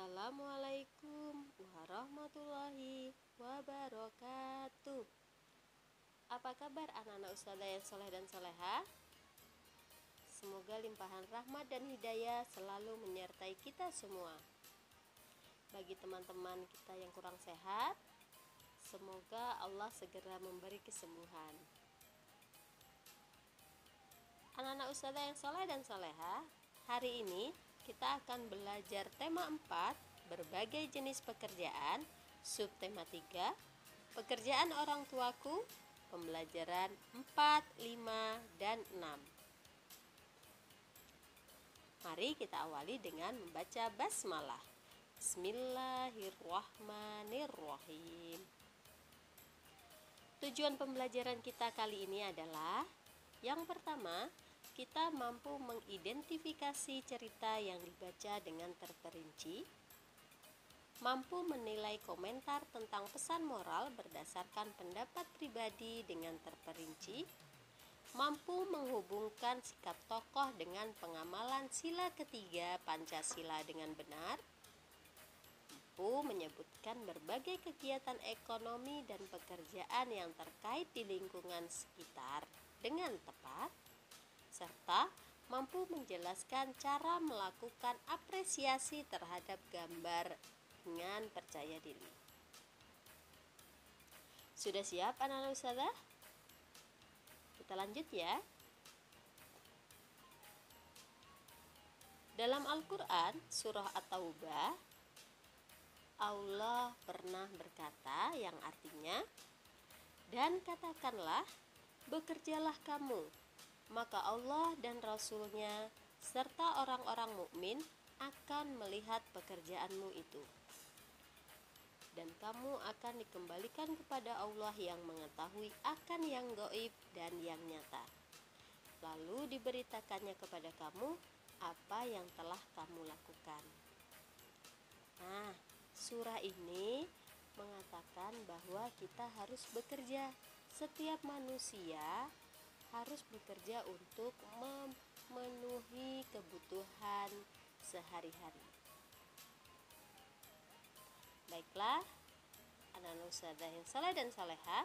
Assalamualaikum warahmatullahi wabarakatuh. Apa kabar anak-anak ustazah yang soleh dan soleha? Semoga limpahan rahmat dan hidayah selalu menyertai kita semua. Bagi teman-teman kita yang kurang sehat, semoga Allah segera memberi kesembuhan. Anak-anak ustazah yang soleh dan soleha, hari ini kita akan belajar tema 4, berbagai jenis pekerjaan, subtema 3, pekerjaan orang tuaku, pembelajaran 4, 5, dan 6. Mari kita awali dengan membaca basmalah. Bismillahirrahmanirrahim. Tujuan pembelajaran kita kali ini adalah yang pertama, kita mampu mengidentifikasi cerita yang dibaca dengan terperinci, mampu menilai komentar tentang pesan moral berdasarkan pendapat pribadi dengan terperinci, mampu menghubungkan sikap tokoh dengan pengamalan sila ketiga Pancasila dengan benar, mampu menyebutkan berbagai kegiatan ekonomi dan pekerjaan yang terkait di lingkungan sekitar dengan tepat, serta mampu menjelaskan cara melakukan apresiasi terhadap gambar dengan percaya diri. Sudah siap anak-anak ustazah? Kita lanjut ya. Dalam Al-Quran, surah At-Taubah, Allah pernah berkata yang artinya, "Dan katakanlah, bekerjalah kamu, maka Allah dan Rasul-Nya serta orang-orang mukmin akan melihat pekerjaanmu itu. Dan kamu akan dikembalikan kepada Allah yang mengetahui akan yang gaib dan yang nyata. Lalu diberitakannya kepada kamu apa yang telah kamu lakukan." Nah, surah ini mengatakan bahwa kita harus bekerja. Setiap manusia harus bekerja untuk memenuhi kebutuhan sehari-hari. Baiklah, anak-anak ustazah yang saleh dan saleha,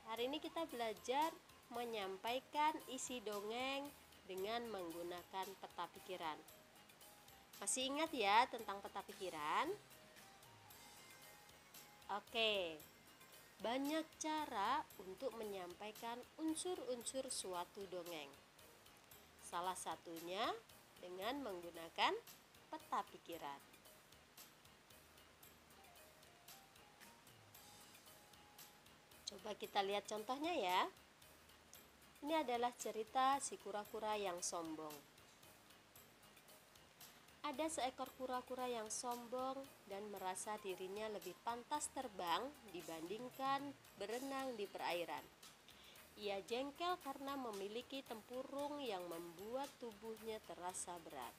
hari ini kita belajar menyampaikan isi dongeng dengan menggunakan peta pikiran. Masih ingat ya tentang peta pikiran? Oke. Banyak cara untuk menyampaikan unsur-unsur suatu dongeng. Salah satunya dengan menggunakan peta pikiran. Coba kita lihat contohnya ya. Ini adalah cerita si kura-kura yang sombong. Ada seekor kura-kura yang sombong dan merasa dirinya lebih pantas terbang dibandingkan berenang di perairan. Ia jengkel karena memiliki tempurung yang membuat tubuhnya terasa berat.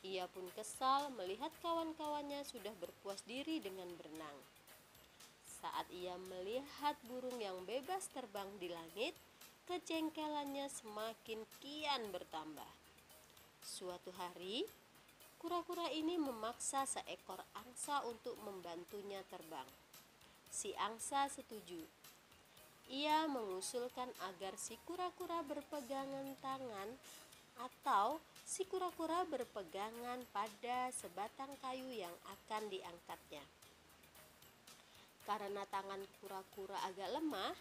Ia pun kesal melihat kawan-kawannya sudah berpuas diri dengan berenang. Saat ia melihat burung yang bebas terbang di langit, kejengkelannya semakin kian bertambah. Suatu hari, kura-kura ini memaksa seekor angsa untuk membantunya terbang. Si angsa setuju. Ia mengusulkan agar si kura-kura berpegangan tangan atau si kura-kura berpegangan pada sebatang kayu yang akan diangkatnya. Karena tangan kura-kura agak lemah,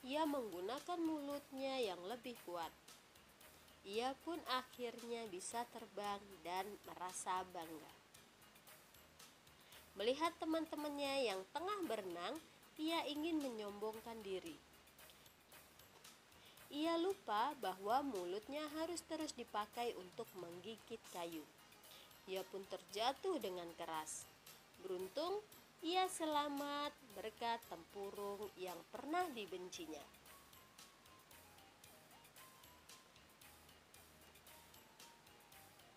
ia menggunakan mulutnya yang lebih kuat. Ia pun akhirnya bisa terbang dan merasa bangga. Melihat teman-temannya yang tengah berenang, ia ingin menyombongkan diri. Ia lupa bahwa mulutnya harus terus dipakai untuk menggigit kayu. Ia pun terjatuh dengan keras. Beruntung, ia selamat berkat tempurung yang pernah dibencinya.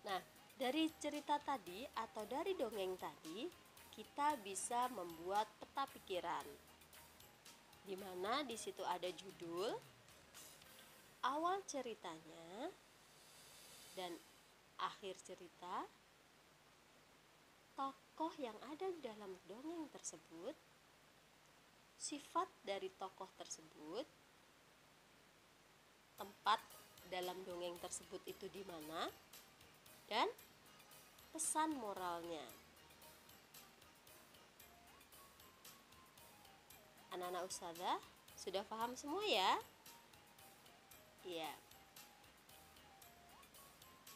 Nah, dari cerita tadi atau dari dongeng tadi, kita bisa membuat peta pikiran. Di mana di situ ada judul, awal ceritanya, dan akhir cerita, tokoh yang ada di dalam dongeng tersebut, sifat dari tokoh tersebut, tempat dalam dongeng tersebut itu di mana, dan pesan moralnya. Anak-anak ustazah sudah paham semua ya? Iya.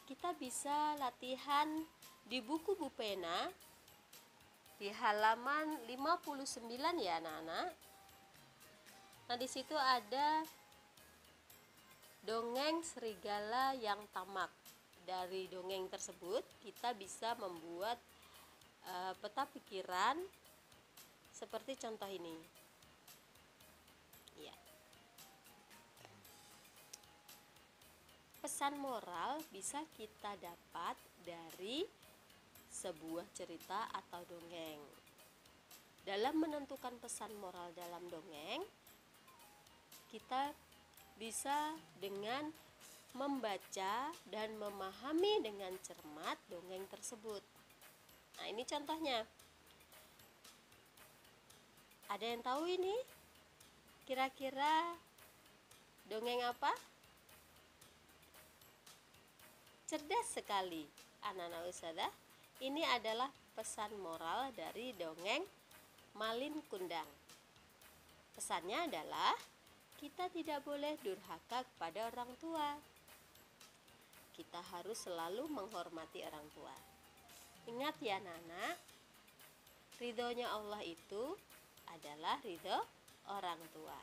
Kita bisa latihan di buku Bu Pena di halaman 59 ya anak-anak. Nah, di situ ada dongeng serigala yang tamak. Dari dongeng tersebut kita bisa membuat peta pikiran seperti contoh ini. Ya. Pesan moral bisa kita dapat dari sebuah cerita atau dongeng. Dalam menentukan pesan moral dalam dongeng, kita bisa dengan membaca dan memahami dengan cermat dongeng tersebut. Nah, ini contohnya. Ada yang tahu ini? Kira-kira dongeng apa? Cerdas sekali anak-anak ustazah. Ini adalah pesan moral dari dongeng Malin Kundang. Pesannya adalah kita tidak boleh durhaka kepada orang tua. Kita harus selalu menghormati orang tua. Ingat ya anak-anak, ridhonya Allah itu adalah ridho orang tua.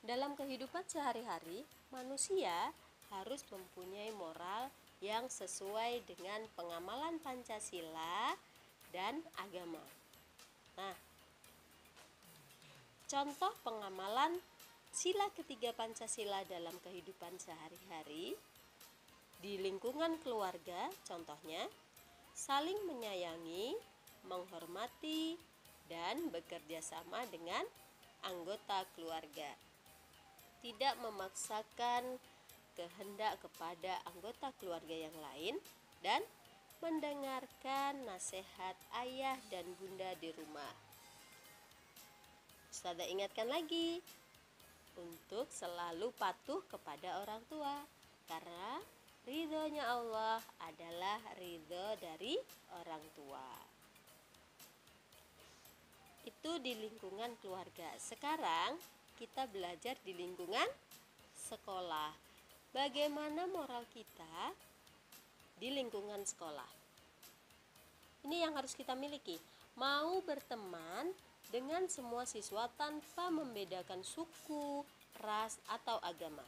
Dalam kehidupan sehari-hari, manusia harus mempunyai moral yang sesuai dengan pengamalan Pancasila dan agama. Nah, contoh pengamalan sila ketiga Pancasila dalam kehidupan sehari-hari di lingkungan keluarga, contohnya saling menyayangi, menghormati, dan bekerja sama dengan anggota keluarga. Tidak memaksakan kehendak kepada anggota keluarga yang lain dan mendengarkan nasihat ayah dan bunda di rumah. Ustazah ingatkan lagi untuk selalu patuh kepada orang tua, karena ridhonya Allah adalah ridho dari orang tua. Itu di lingkungan keluarga. Sekarang kita belajar di lingkungan sekolah. Bagaimana moral kita di lingkungan sekolah? Ini yang harus kita miliki. Mau berteman dengan semua siswa tanpa membedakan suku, ras, atau agama.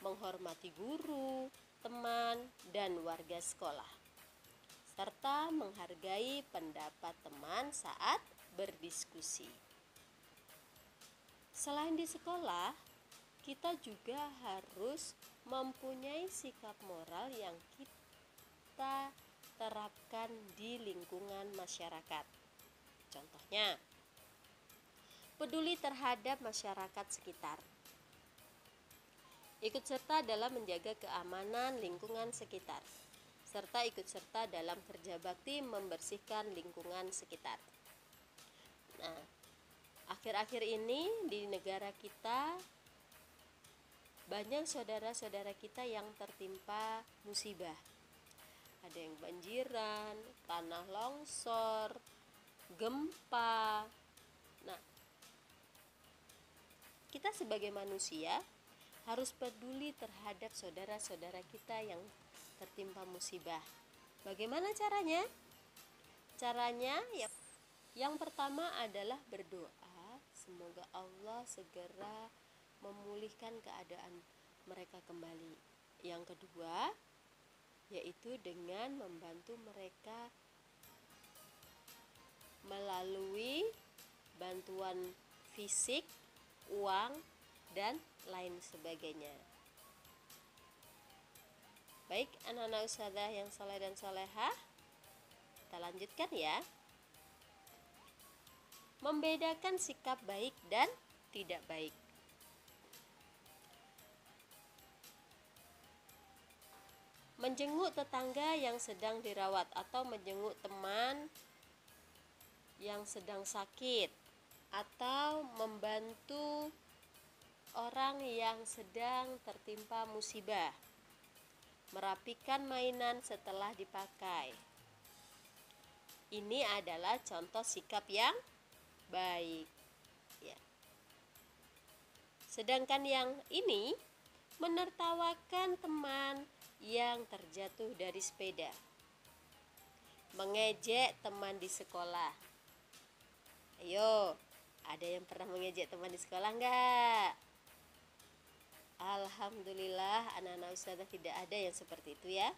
Menghormati guru, teman, dan warga sekolah. Serta menghargai pendapat teman saat berdiskusi. Selain di sekolah, kita juga harus mempunyai sikap moral yang kita terapkan di lingkungan masyarakat. Contohnya, peduli terhadap masyarakat sekitar. Ikut serta dalam menjaga keamanan lingkungan sekitar, serta ikut serta dalam kerja bakti membersihkan lingkungan sekitar. Nah, akhir-akhir ini di negara kita banyak saudara-saudara kita yang tertimpa musibah. Ada yang banjiran, tanah longsor, gempa. Nah, kita sebagai manusia harus peduli terhadap saudara-saudara kita yang tertimpa musibah. Bagaimana caranya? Caranya yang pertama adalah berdoa, semoga Allah segera memulihkan keadaan mereka kembali. Yang kedua, yaitu dengan membantu mereka melalui bantuan fisik, uang, dan lain sebagainya. Baik anak-anak ustazah yang saleh dan salehah, kita lanjutkan ya. Membedakan sikap baik dan tidak baik. menjenguk tetangga yang sedang dirawat atau menjenguk teman yang sedang sakit, atau membantu orang yang sedang tertimpa musibah, merapikan mainan setelah dipakai. Ini adalah contoh sikap yang baik, ya. Sedangkan yang ini menertawakan teman yang terjatuh dari sepeda, mengejek teman di sekolah. Ayo, ada yang pernah mengejek teman di sekolah enggak? Alhamdulillah, anak-anak ustazah tidak ada yang seperti itu ya.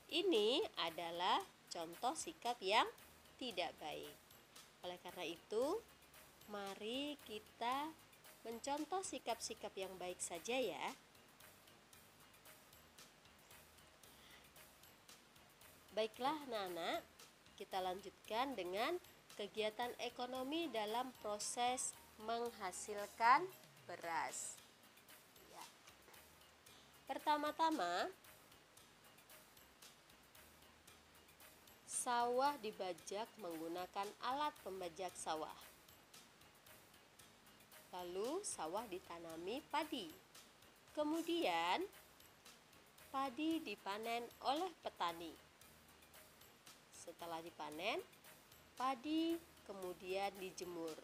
Ini adalah contoh sikap yang tidak baik. Oleh karena itu, mari kita mencontoh sikap-sikap yang baik saja ya. Baiklah anak-anak, kita lanjutkan dengan kegiatan ekonomi dalam proses menghasilkan beras. Ya. Pertama-tama, sawah dibajak menggunakan alat pembajak sawah. Lalu sawah ditanami padi. Kemudian padi dipanen oleh petani. Setelah dipanen, padi kemudian dijemur.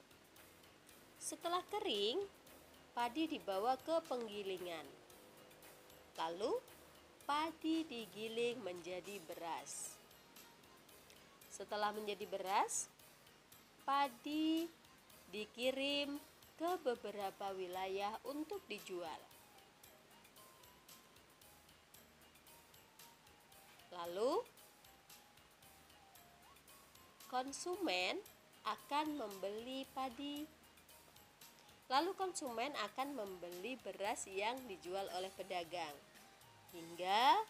Setelah kering, padi dibawa ke penggilingan. Lalu padi digiling menjadi beras. Setelah menjadi beras, padi dikirim ke beberapa wilayah untuk dijual. Lalu konsumen akan membeli beras yang dijual oleh pedagang, hingga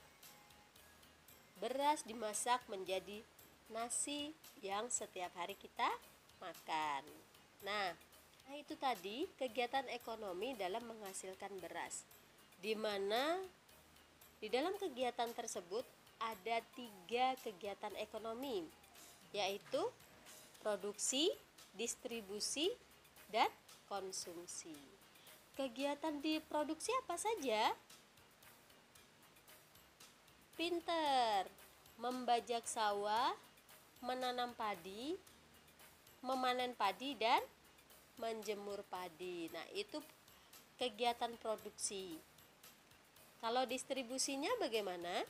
beras dimasak menjadi nasi yang setiap hari kita makan. Nah, itu tadi kegiatan ekonomi dalam menghasilkan beras, di mana di dalam kegiatan tersebut ada 3 kegiatan ekonomi, yaitu produksi, distribusi, dan konsumsi. Kegiatan di produksi apa saja? Pinter, membajak sawah, menanam padi, memanen padi, dan menjemur padi. Nah, itu kegiatan produksi. Kalau distribusinya bagaimana?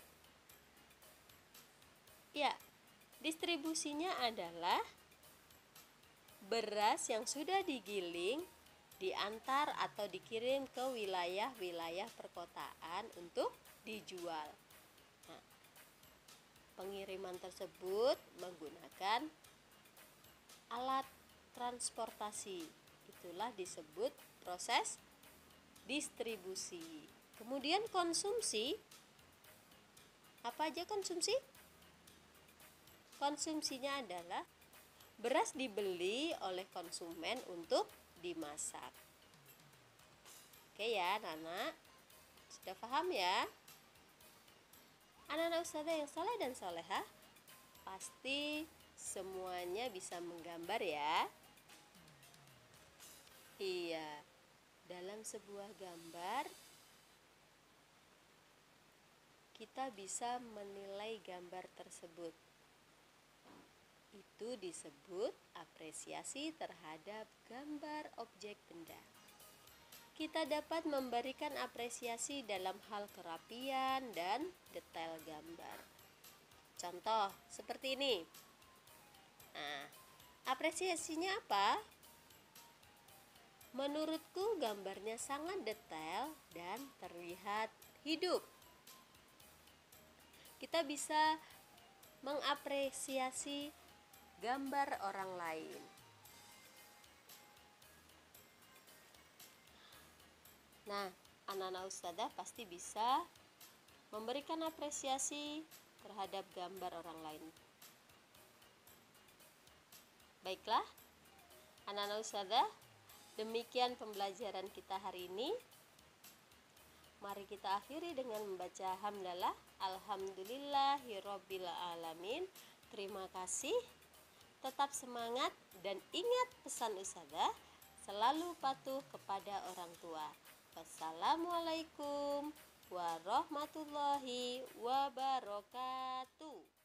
Ya, distribusinya adalah beras yang sudah digiling diantar atau dikirim ke wilayah-wilayah perkotaan untuk dijual. Nah, pengiriman tersebut menggunakan alat transportasi. Itulah disebut proses distribusi. Kemudian konsumsi. Apa aja konsumsi? Konsumsinya adalah beras dibeli oleh konsumen untuk dimasak. Oke ya anak-anak, sudah paham ya? Anak-anak ustazah yang saleh dan salehah pasti semuanya bisa menggambar ya. Iya, dalam sebuah gambar kita bisa menilai gambar tersebut. Itu disebut apresiasi terhadap gambar objek benda. Kita dapat memberikan apresiasi dalam hal kerapian dan detail gambar. Contoh seperti ini. Nah, apresiasinya apa? Menurutku gambarnya sangat detail dan terlihat hidup. Kita bisa mengapresiasi gambar orang lain. Nah, anak-anak ustazah pasti bisa memberikan apresiasi terhadap gambar orang lain. Baiklah, anak-anak ustazah, demikian pembelajaran kita hari ini. Mari kita akhiri dengan membaca hamdalah. Alhamdulillahirabbil alamin. Terima kasih. Tetap semangat dan ingat pesan Ustazah, selalu patuh kepada orang tua. Wassalamualaikum warahmatullahi wabarakatuh.